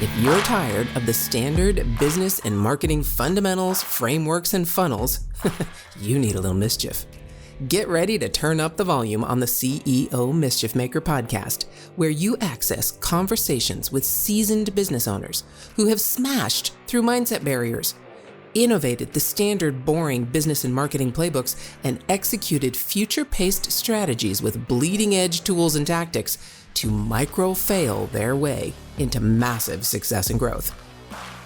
If you're tired of the standard business and marketing fundamentals, frameworks, and funnels, you need a little mischief. Get ready to turn up the volume on the CEO Mischief Maker podcast, where you access conversations with seasoned business owners who have smashed through mindset barriers, innovated the standard boring business and marketing playbooks, and executed future-paced strategies with bleeding-edge tools and tactics to micro-fail their way into massive success and growth.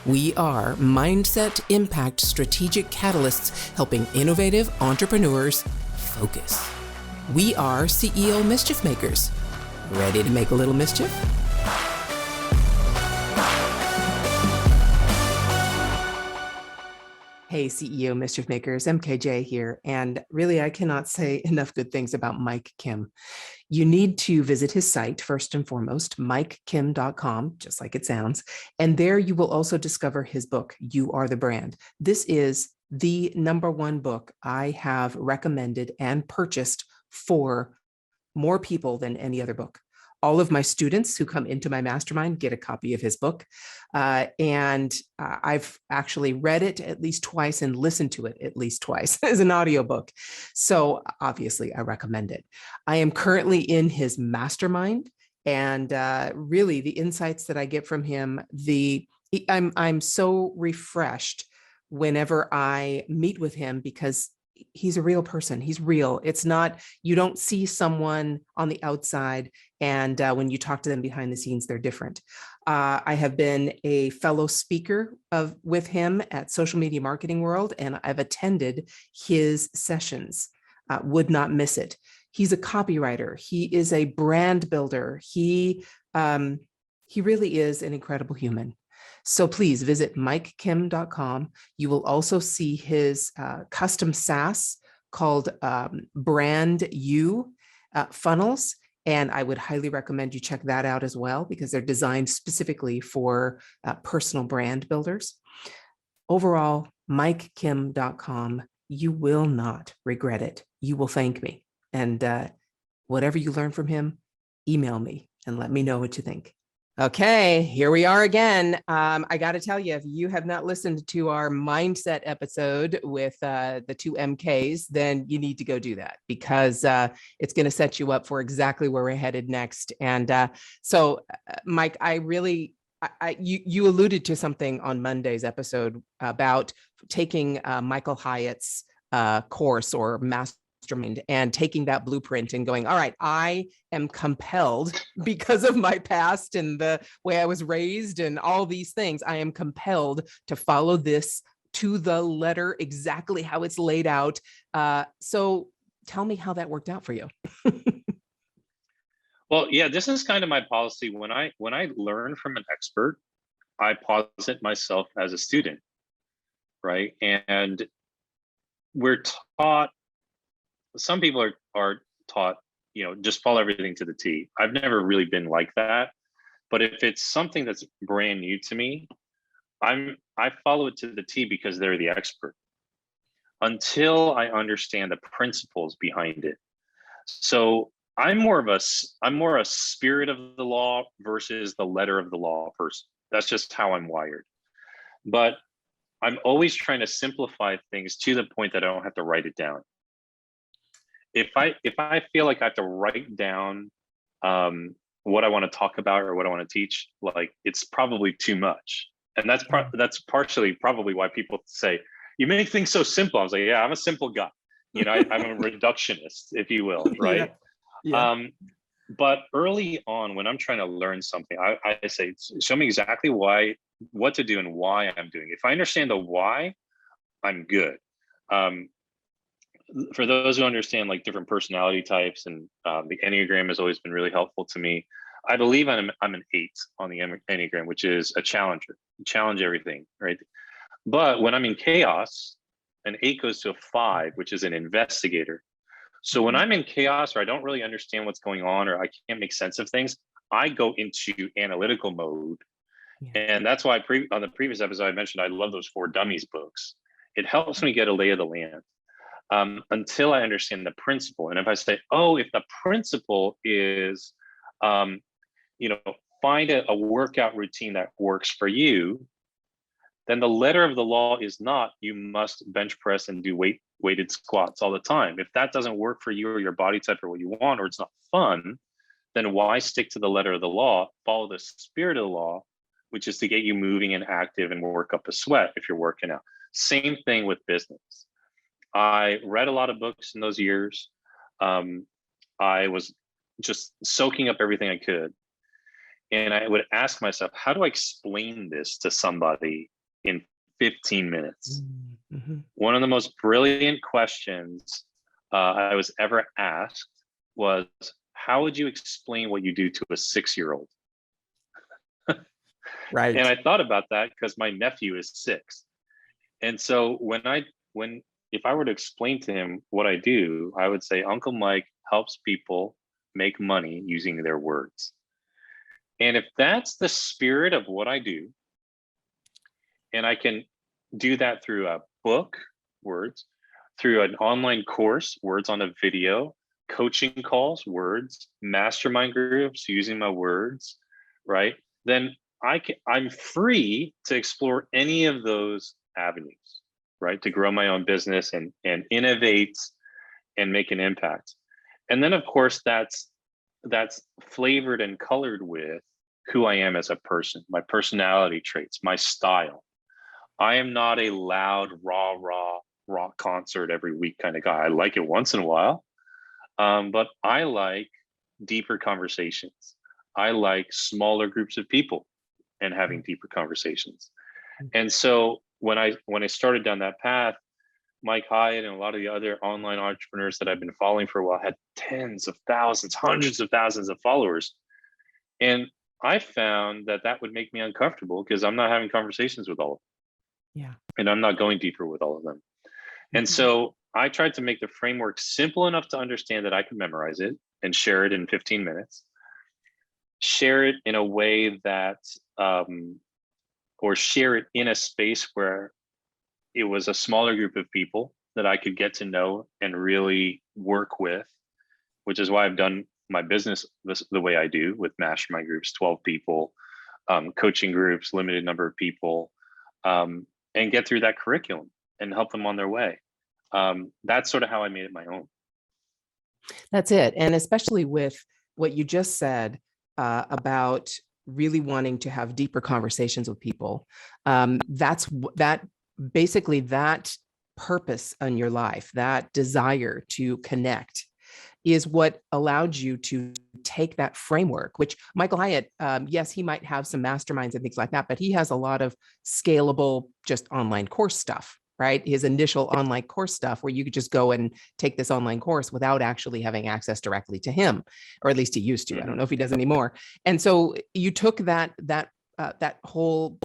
We are Mindset Impact Strategic Catalysts helping innovative entrepreneurs focus. We are CEO Mischief Makers. Ready to make a little mischief? Hey, CEO Mischief Makers, MKJ here. And really, I cannot say enough good things about Mike Kim. You need to visit his site, first and foremost, mikekim.com, just like it sounds. And there you will also discover his book, You Are the Brand. This is the #1 book I have recommended and purchased for more people than any other book. All of my students who come into my mastermind get a copy of his book. And I've actually read it at least twice and listened to it at least twice as an audiobook. So obviously I recommend it. I am currently in his mastermind, and really the insights that I get from him, I'm so refreshed whenever I meet with him, because he's a real person. He's real. It's not, you don't see someone on the outside and when you talk to them behind the scenes, they're different. I have been a fellow speaker with him at Social Media Marketing World, and I've attended his sessions. Would not miss it. He's a copywriter. He is a brand builder. He really is an incredible human. So please visit mikekim.com. You will also see his custom SaaS called Brand U funnels. And I would highly recommend you check that out as well, because they're designed specifically for personal brand builders. Overall, mikekim.com. You will not regret it. You will thank me. And whatever you learn from him, email me and let me know what you think. Okay, here we are again. I got to tell you, if you have not listened to our mindset episode with the two MKs, then you need to go do that, because it's going to set you up for exactly where we're headed next. And so, Mike, you alluded to something on Monday's episode about taking Michael Hyatt's course or mastermind and taking that blueprint and going, all right, I am compelled, because of my past and the way I was raised and all these things, I am compelled to follow this to the letter, exactly how it's laid out. So tell me how that worked out for you. Well, yeah, this is kind of my policy. When I learn from an expert, I posit myself as a student, right? And we're taught, some people are taught, just follow everything to the T. I've never really been like that. But if it's something that's brand new to me, I follow it to the T because they're the expert, until I understand the principles behind it. So I'm more a spirit of the law versus the letter of the law person. That's just how I'm wired. But I'm always trying to simplify things to the point that I don't have to write it down. If I feel like I have to write down what I want to talk about or what I want to teach, like, it's probably too much. And that's partially probably why people say, you make things so simple. I was like, yeah, I'm a simple guy. I'm a reductionist, if you will, right? Yeah. But early on, when I'm trying to learn something, I say, show me exactly what to do and why I'm doing it. If I understand the why, I'm good. For those who understand like different personality types, and the Enneagram has always been really helpful to me. I believe I'm an 8 on the Enneagram, which is a challenger. Challenge everything, right? But when I'm in chaos, an 8 goes to a 5, which is an investigator. So when I'm in chaos, or I don't really understand what's going on, or I can't make sense of things, I go into analytical mode. Yeah. And that's why on the previous episode I mentioned I love those 4 Dummies books. It helps me get a lay of the land. Until I understand the principle. And if I say, oh, if the principle is, find a workout routine that works for you, then the letter of the law is not you must bench press and do weighted squats all the time. If that doesn't work for you or your body type or what you want, or it's not fun, then why stick to the letter of the law? Follow the spirit of the law, which is to get you moving and active and work up a sweat if you're working out. Same thing with business. I read a lot of books in those years. I was just soaking up everything I could. And I would ask myself, how do I explain this to somebody in 15 minutes? Mm-hmm. One of the most brilliant questions I was ever asked was, how would you explain what you do to a 6-year-old? Right. And I thought about that because my nephew is 6. And so if I were to explain to him what I do, I would say, Uncle Mike helps people make money using their words. And if that's the spirit of what I do, and I can do that through a book, words, through an online course, words on a video, coaching calls, words, mastermind groups, using my words, right? Then I'm free to explore any of those avenues, right? To grow my own business and innovate and make an impact. And then of course that's flavored and colored with who I am as a person, my personality traits, my style. I am not a loud, raw rock concert every week kind of guy. I like it once in a while, but I like deeper conversations. I like smaller groups of people and having deeper conversations. And so when I started down that path, Mike Hyatt and a lot of the other online entrepreneurs that I've been following for a while had tens of thousands, hundreds of thousands of followers. And I found that would make me uncomfortable because I'm not having conversations with all of them. Yeah. And I'm not going deeper with all of them. And so I tried to make the framework simple enough to understand that I could memorize it and share it in 15 minutes. Share it in a way that, or share it in a space where it was a smaller group of people that I could get to know and really work with, which is why I've done my business the way I do with mastermind groups, 12 people, coaching groups, limited number of people, and get through that curriculum and help them on their way. That's sort of how I made it my own. That's it. And especially with what you just said about really wanting to have deeper conversations with people. Basically that purpose in your life, that desire to connect is what allowed you to take that framework, which Michael Hyatt, yes, he might have some masterminds and things like that, but he has a lot of scalable, just online course stuff, right? His initial online course stuff where you could just go and take this online course without actually having access directly to him, or at least he used to. I don't know if he does anymore. And so you took that whole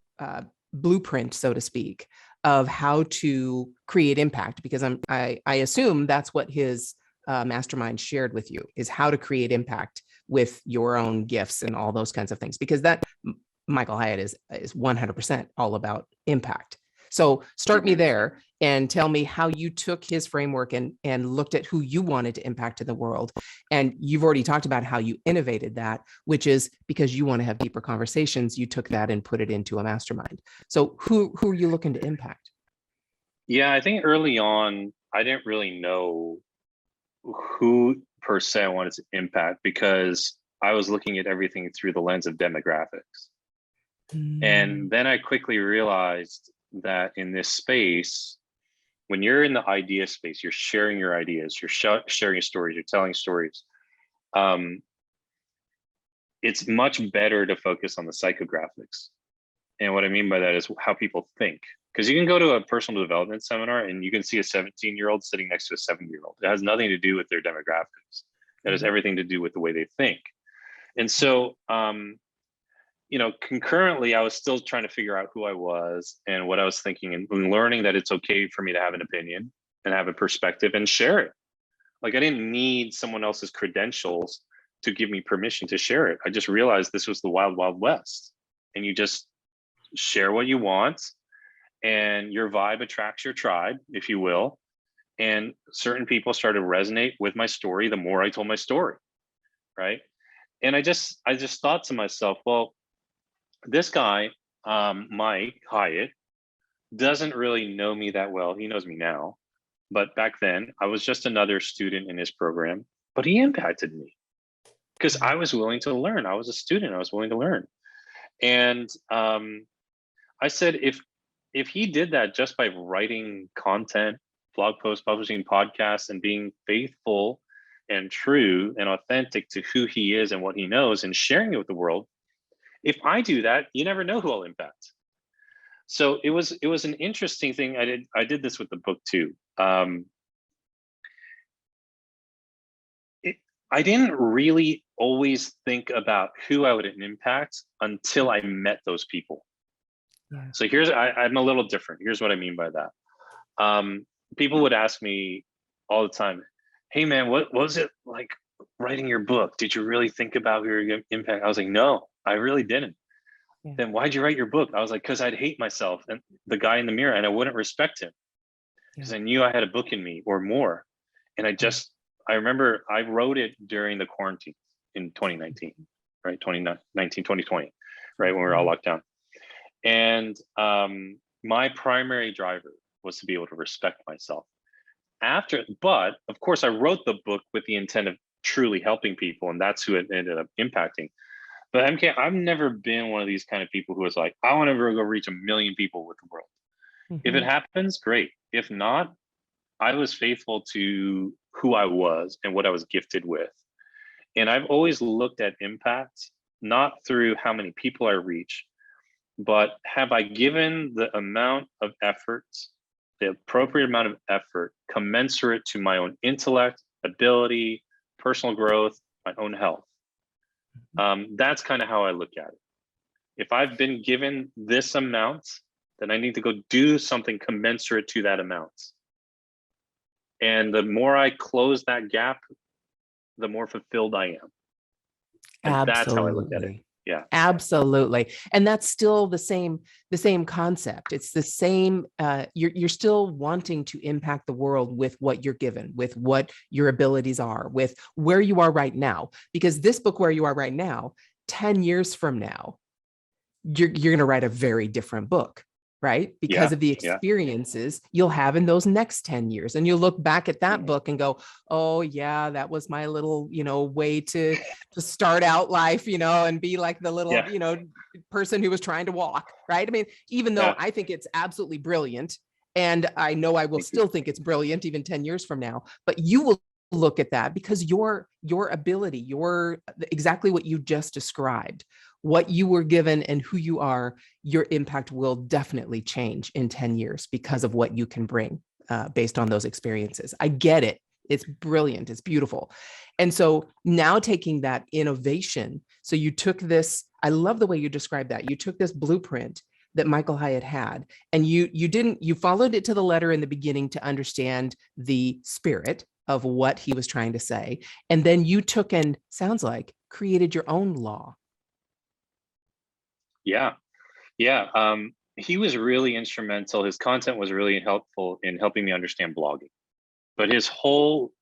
blueprint, so to speak, of how to create impact, because I assume that's what his mastermind shared with you, is how to create impact with your own gifts and all those kinds of things, because that Michael Hyatt is 100% all about impact. So start me there and tell me how you took his framework and looked at who you wanted to impact in the world. And you've already talked about how you innovated that, which is because you want to have deeper conversations. You took that and put it into a mastermind. So who are you looking to impact? Yeah, I think early on, I didn't really know who per se I wanted to impact because I was looking at everything through the lens of demographics. And then I quickly realized that in this space, when you're in the idea space, you're sharing your ideas, you're sharing stories, you're telling stories. It's much better to focus on the psychographics. And what I mean by that is how people think. Because you can go to a personal development seminar and you can see a 17-year-old sitting next to a 7-year-old. It has nothing to do with their demographics. It has everything to do with the way they think. And so, concurrently, I was still trying to figure out who I was and what I was thinking, and learning that it's okay for me to have an opinion and have a perspective and share it. Like, I didn't need someone else's credentials to give me permission to share it. I just realized this was the wild, wild west. And you just share what you want, and your vibe attracts your tribe, if you will. And certain people started to resonate with my story the more I told my story, right? And I just thought to myself, well, this guy, Mike Hyatt, doesn't really know me that well. He knows me now, but back then I was just another student in his program, but he impacted me because I was willing to learn. I was a student. I was willing to learn. And I said, if he did that just by writing content, blog posts, publishing podcasts, and being faithful and true and authentic to who he is and what he knows and sharing it with the world, if I do that, you never know who I'll impact. So it was an interesting thing. I did this with the book too. I didn't really always think about who I would impact until I met those people. Yeah. So I'm a little different. Here's what I mean by that. People would ask me all the time, hey man, what was it like writing your book? Did you really think about your impact? I was like, no, I really didn't. Yeah. Then why'd you write your book? I was like, because I'd hate myself and the guy in the mirror, and I wouldn't respect him because I knew I had a book in me or more. And I remember I wrote it during the quarantine in 2019, right? 2019, 2020, right? When we were all locked down. And my primary driver was to be able to respect myself. But of course, I wrote the book with the intent of truly helping people, and that's who it ended up impacting. But MK, I've never been one of these kind of people who is like, I want to go reach 1 million people with the world. If it happens, great. If not, I was faithful to who I was and what I was gifted with. And I've always looked at impact, not through how many people I reach, but have I given the amount of effort, the appropriate amount of effort, commensurate to my own intellect, ability, personal growth, my own health. That's kind of how I look at it. If I've been given this amount, then I need to go do something commensurate to that amount. And the more I close that gap, the more fulfilled I am. And Absolutely. that's how I look at it. Yeah. Absolutely. And that's still the same concept. It's the same, you're still wanting to impact the world with what you're given, with what your abilities are, with where you are right now. Because this book, Where You Are Right Now, 10 years from now, you're going to write a very different book, right? Because of the experiences you'll have in those next 10 years. And you'll look back at that book and go, oh yeah, that was my little, way to start out life, and be like the little, person who was trying to walk, right? I mean, even though I think it's absolutely brilliant, and I know I will still think it's brilliant even 10 years from now, but you will look at that because your ability, your exactly what you just described, what you were given and who you are, your impact will definitely change in 10 years because of what you can bring based on those experiences. I get it. It's brilliant. It's beautiful. And so now taking that innovation, so you took this, I love the way you described that. You took this blueprint that Michael Hyatt had, and you followed it to the letter in the beginning to understand the spirit of what he was trying to say. And then you took and, sounds like, created your own law. Yeah. He was really instrumental. His content was really helpful in helping me understand blogging. But his whole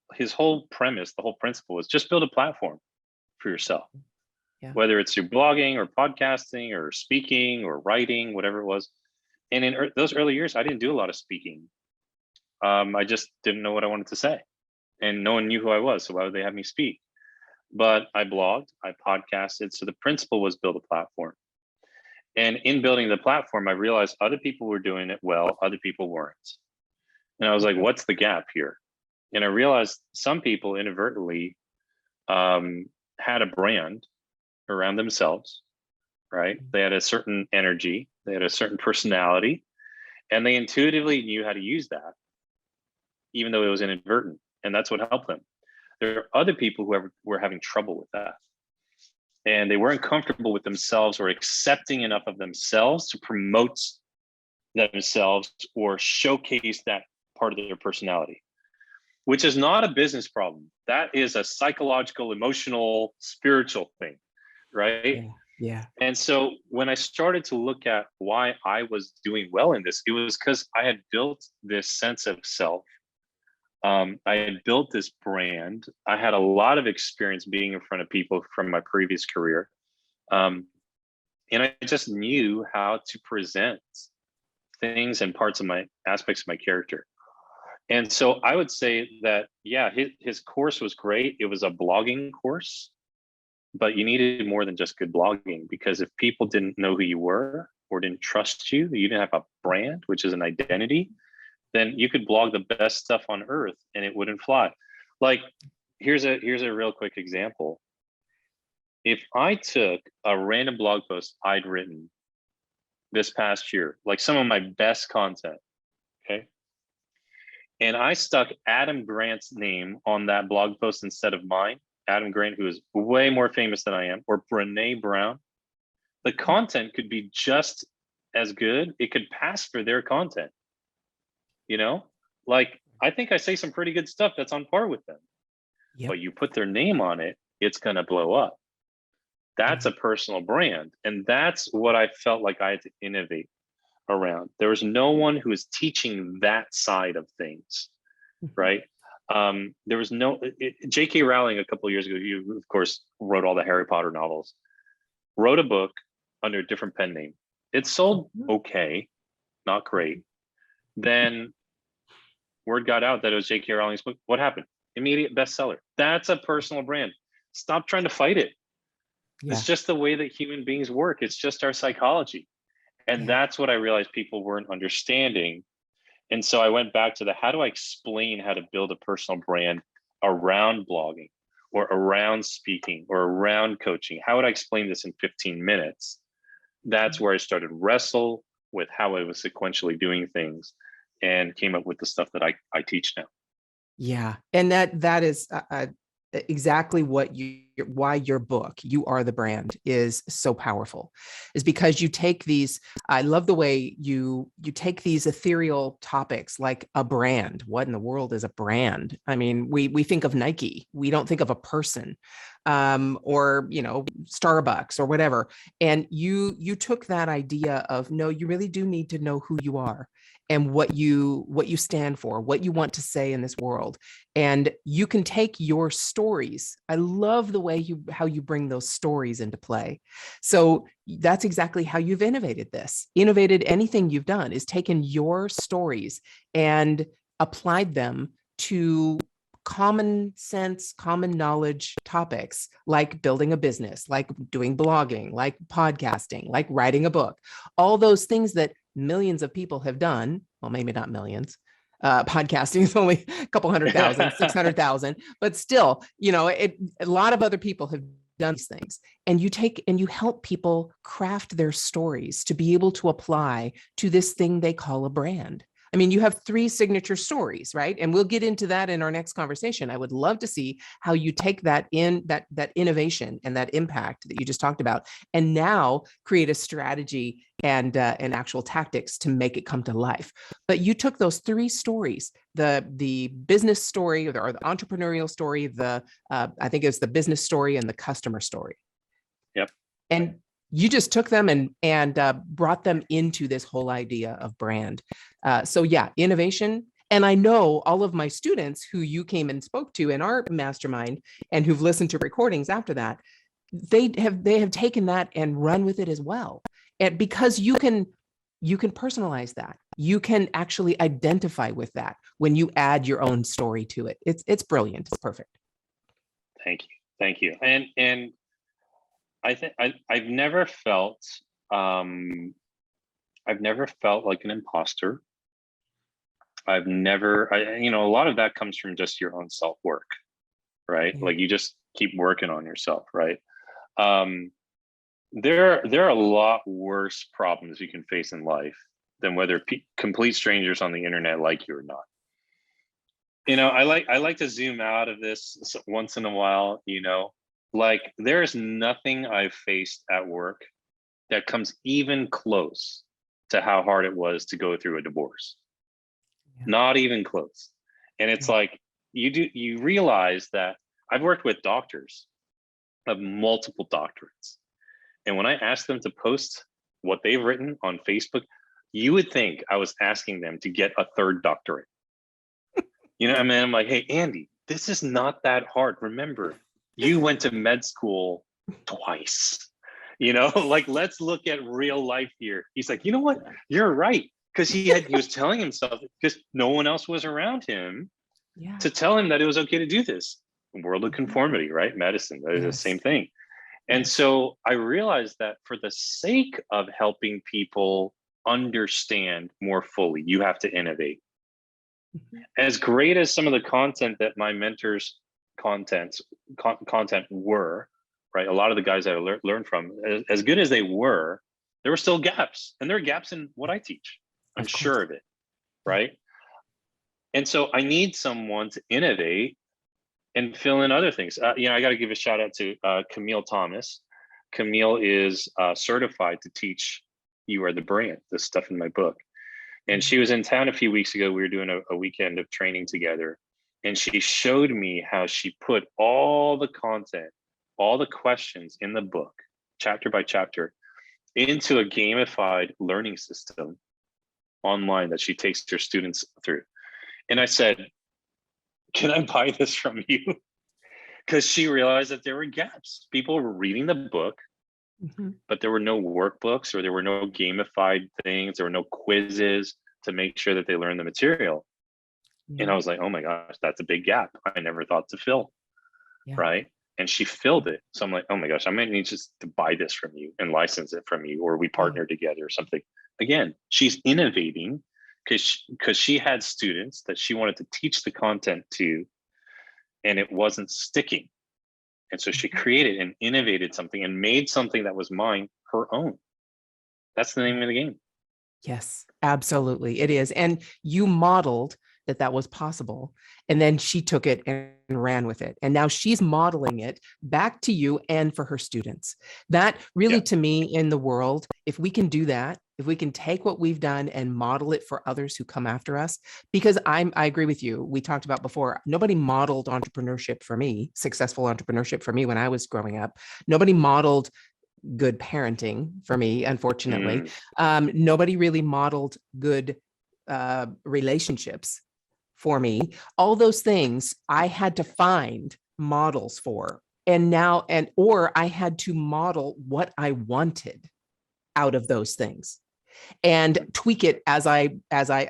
premise, the whole principle was just build a platform for yourself. Yeah. Whether it's through blogging or podcasting or speaking or writing, whatever it was. And in those early years, I didn't do a lot of speaking. I just didn't know what I wanted to say. And no one knew who I was, so why would they have me speak? But I blogged, I podcasted. So the principle was build a platform. And in building the platform, I realized other people were doing it well, other people weren't. And I was like, what's the gap here? And I realized some people inadvertently had a brand around themselves, right? They had a certain energy, they had a certain personality, and they intuitively knew how to use that, even though it was inadvertent. And that's what helped them. There are other people who were having trouble with that. And they weren't comfortable with themselves or accepting enough of themselves to promote themselves or showcase that part of their personality, which is not a business problem. That is a psychological, emotional, spiritual thing, right? Yeah. And so when I started to look at why I was doing well in this, it was because I had built this sense of self I had built this brand. I had a lot of experience being in front of people from my previous career. And I just knew how to present things and parts of my aspects of my character. And so I would say that, yeah, his course was great. It was a blogging course, but you needed more than just good blogging, because if people didn't know who you were or didn't trust you, you didn't have a brand, which is an identity, then you could blog the best stuff on earth and it wouldn't fly. Like, here's a real quick example. If I took a random blog post I'd written this past year, like some of my best content, okay, and I stuck Adam Grant's name on that blog post instead of mine, Adam Grant, who is way more famous than I am, or Brene Brown, the content could be just as good. It could pass for their content, you know? Like, I think I say some pretty good stuff that's on par with them. Yep. But you put their name on it, it's gonna blow up. That's a personal brand. And that's what I felt like I had to innovate around. There was no one who was teaching that side of things, right? There was no, J.K. Rowling a couple of years ago, you of course wrote all the Harry Potter novels, wrote a book under a different pen name. It sold okay, not great. Then word got out that it was J.K. Rowling's book. What happened? Immediate bestseller. That's a personal brand. Stop trying to fight it. Yeah. It's just the way that human beings work. It's just our psychology. And that's what I realized people weren't understanding. And so I went back to the, how do I explain how to build a personal brand around blogging or around speaking or around coaching? How would I explain this in 15 minutes? That's where I started wrestle with how I was sequentially doing things and came up with the stuff that I teach now. Yeah. And that is exactly why your book, You Are the Brand, is so powerful, is because you take these, I love the way you take these ethereal topics like a brand. What in the world is a brand? I mean, we think of Nike, we don't think of a person, or, you know, Starbucks or whatever. And you took that idea of, no, you really do need to know who you are and what you stand for, what you want to say in this world. And you can take your stories. I love the way how you bring those stories into play. So that's exactly how you've innovated this. Innovated anything you've done is taken your stories and applied them to common sense, common knowledge topics like building a business, like doing blogging, like podcasting, like writing a book, all those things that millions of people have done. Well, maybe not millions. Podcasting is only a couple 100,000, 600,000, but still, you know, a lot of other people have done these things. And you take and you help people craft their stories to be able to apply to this thing they call a brand. I mean, you have 3 signature stories, right? And we'll get into that in our next conversation. I would love to see how you take that that innovation and that impact that you just talked about, and now create a strategy and actual tactics to make it come to life. But you took those 3 stories, the business story or the entrepreneurial story, I think it's the business story and the customer story. Yep. And you just took them and brought them into this whole idea of brand. So yeah, innovation. And I know all of my students who you came and spoke to in our mastermind and who've listened to recordings after that, they have taken that and run with it as well. And because you can personalize that, you can actually identify with that when you add your own story to it. It's brilliant. It's perfect. Thank you. And I think I've never felt like an imposter. I've never, you know, a lot of that comes from just your own self-work, right? Yeah. Like you just keep working on yourself, right? There are a lot worse problems you can face in life than whether complete strangers on the internet like you or not. You know, I like to zoom out of this once in a while, you know. Like there's nothing I've faced at work that comes even close to how hard it was to go through a divorce. Yeah. Not even close. And it's like you realize that I've worked with doctors of multiple doctorates. And when I ask them to post what they've written on Facebook, you would think I was asking them to get a 3rd doctorate. You know, I mean, I'm like, hey, Andy, this is not that hard. Remember, you went to med school twice. You know, like, let's look at real life here. He's like, you know what? You're right. Because he was telling himself, because no one else was around him Yeah. to tell him that it was okay to do this. World of Mhm. conformity, right? Medicine, that is the same Yes. thing. And Yes. so I realized that for the sake of helping people understand more fully, you have to innovate. Mhm. As great as some of the content that my mentors content were, right? A lot of the guys that I learned from, as good as they were, there were still gaps, and there are gaps in what I teach. I'm Of course. sure of it, Yeah. right? And so I need someone to innovate and fill in other things. You know, I got to give a shout out to Camille Thomas. Camille is certified to teach You Are the Brand, the stuff in my book. And she was in town a few weeks ago. We were doing a weekend of training together. And she showed me how she put all the content, all the questions in the book, chapter by chapter, into a gamified learning system online that she takes her students through. And I said, can I buy this from you? Because she realized that there were gaps. People were reading the book, Mhm. but there were no workbooks, or there were no gamified things. There were no quizzes to make sure that they learned the material. And Yeah. I was like, oh my gosh, that's a big gap I never thought to fill, Yeah. right? And she filled it. So I'm like, oh my gosh, I might need just to buy this from you and license it from you, or we Yeah. partner together or something. Again, she's innovating because she had students that she wanted to teach the content to, and it wasn't sticking. And so she Mhm. created and innovated something and made something that was mine her own. That's the name of the game. Yes, absolutely. It is. And you modeled that that was possible. And then she took it and ran with it. And now she's modeling it back to you and for her students. That really, Yeah. to me, in the world, if we can do that, if we can take what we've done and model it for others who come after us, because I agree with you. We talked about before, nobody modeled entrepreneurship for me, successful entrepreneurship for me when I was growing up. Nobody modeled good parenting for me, unfortunately. Mm, Nobody really modeled good relationships for me. All those things I had to find models for. And now, or I had to model what I wanted out of those things and tweak it as I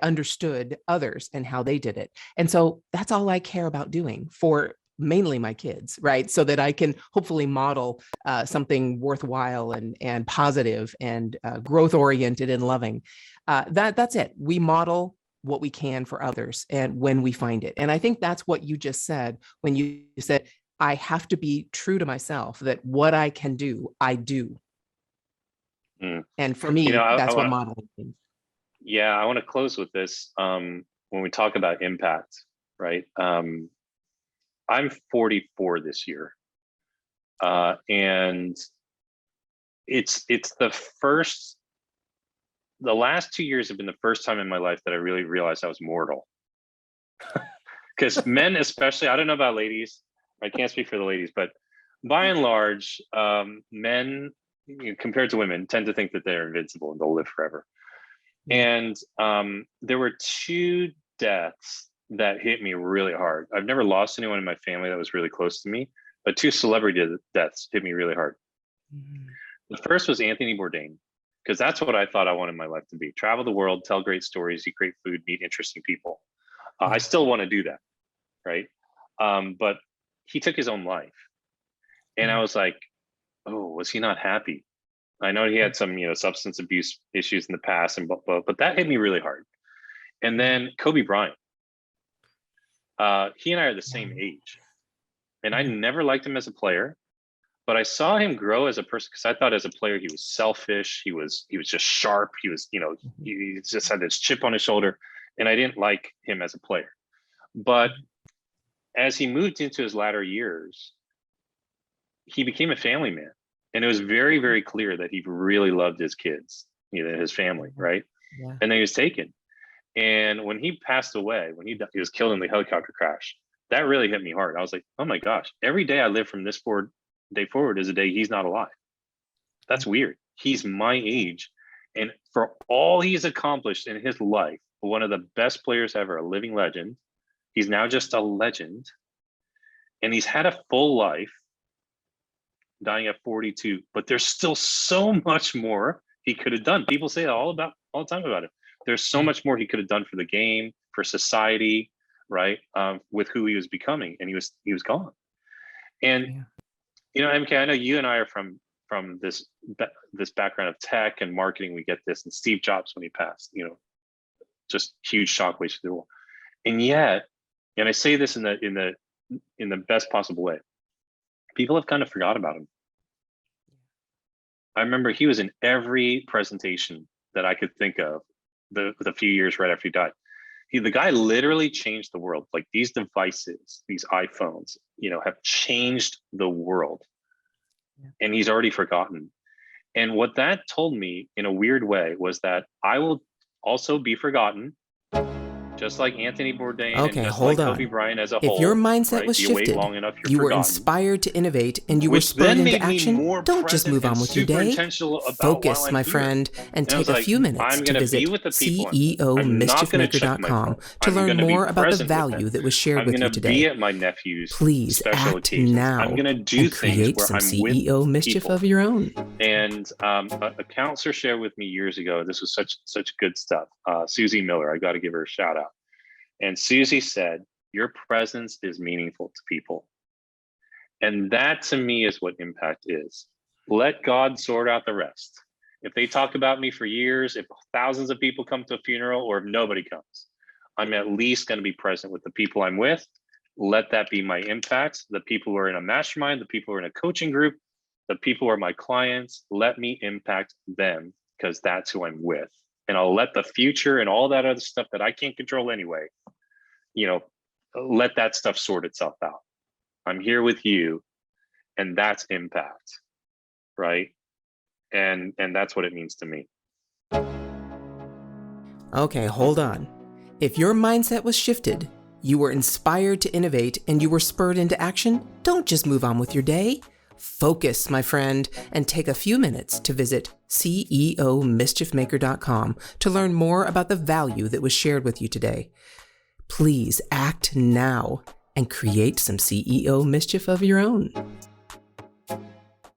understood others and how they did it. And so that's all I care about doing for mainly my kids, right? So that I can hopefully model something worthwhile and positive and growth oriented and loving. That's it. We model what we can for others and when we find it. And I think that's what you just said when you said, I have to be true to myself that what I can do, I do. mm. And for You know, me, I that's what want to, modeling means. yeah, I want to close with this. When we talk about impact, right? I'm 44 this year, and it's the last 2 years have been the first time in my life that I really realized I was mortal. Because men, especially, I don't know about ladies. I can't speak for the ladies, but by and large, men, compared to women, tend to think that they're invincible and they'll live forever. Yeah. And there were two deaths that hit me really hard. I've never lost anyone in my family that was really close to me, but two celebrity deaths hit me really hard. Mhm. The first was Anthony Bourdain, because that's what I thought I wanted my life to be: travel the world, tell great stories, eat great food, meet interesting people. I Yeah. still want to do that, right? But he took his own life, and I Mm. was like, oh, was he not happy? I know he had some, substance abuse issues in the past, and but that hit me really hard. And Yeah. then Kobe Bryant, he and I are the Yeah. same age, and I Yeah. never liked him as a player, but I saw him grow as a person because I thought as a player he was selfish. He was just sharp. He was, Mhm. he just had this chip on his shoulder, and I didn't like him as a player. But Mhm. as he moved into his latter years, he became a family man, and it was very, very clear that he really loved his kids, his family, right? Yeah. And then he was taken. And when he passed away, when he was killed in the helicopter crash, that really hit me hard. I was like, oh my gosh, every day I live from this day forward is a day he's not alive. Yeah. That's weird. He's my age. And for all he's accomplished in his life, one of the best players ever, a living legend, He's now just a legend. And he's had a full life, dying at 42, but there's still so much more he could have done. People say all the time about it. There's so much more he could have done for the game, for society, right? With who he was becoming, and he was gone. And you know, MK, I know you and I are from this background of tech and marketing. We get this, and Steve Jobs, when he passed, you know, just huge shockwaves through the world. And yet, and I say this in the best possible way, people have kind of forgot about him. I remember he was in every presentation that I could think of the few years right after he died. The guy literally changed the world. Like, these devices, these iPhones, you know, have changed the world. And he's already forgotten. And what that told me in a weird way was that I will also be forgotten, just like Anthony Bourdain, Okay, and just hold like on. Kobe Bryant as a whole. If your mindset right? was You wait shifted, long enough, you're you were forgotten. inspired to innovate, and you were Which spurred then into made me action, more don't just present move on and with your super day. intentional about Focus, while I'm my here. friend, and And I take was a like, few minutes I'm to gonna visit be with the people. I'm not gonna check my CEOmischiefmaker.com phone. to I'm learn gonna be more about the present with value them. that was shared I'm with gonna you today. be at my nephew's Please special act occasions. now I'm gonna do and things create where some I'm with CEO mischief people. of your own. And a counselor shared with me years ago, this was such good stuff. Susie Miller, I got to give her a shout out. And Susie said, your presence is meaningful to people. And that, to me, is what impact is. Let God sort out the rest. If they talk about me for years, if thousands of people come to a funeral, or if nobody comes, I'm at least going to be present with the people I'm with. Let that be my impact. The people who are in a mastermind, the people who are in a coaching group, the people who are my clients, let me impact them, because that's who I'm with. And I'll let the future and all that other stuff that I can't control anyway, you know, let that stuff sort itself out. I'm here with you, and that's impact, right? And that's what it means to me. Okay, hold on. If your mindset was shifted, you were inspired to innovate, and you were spurred into action, don't just move on with your day. Focus, my friend, and take a few minutes to visit CEOmischiefmaker.com to learn more about the value that was shared with you today. Please act now and create some CEO mischief of your own.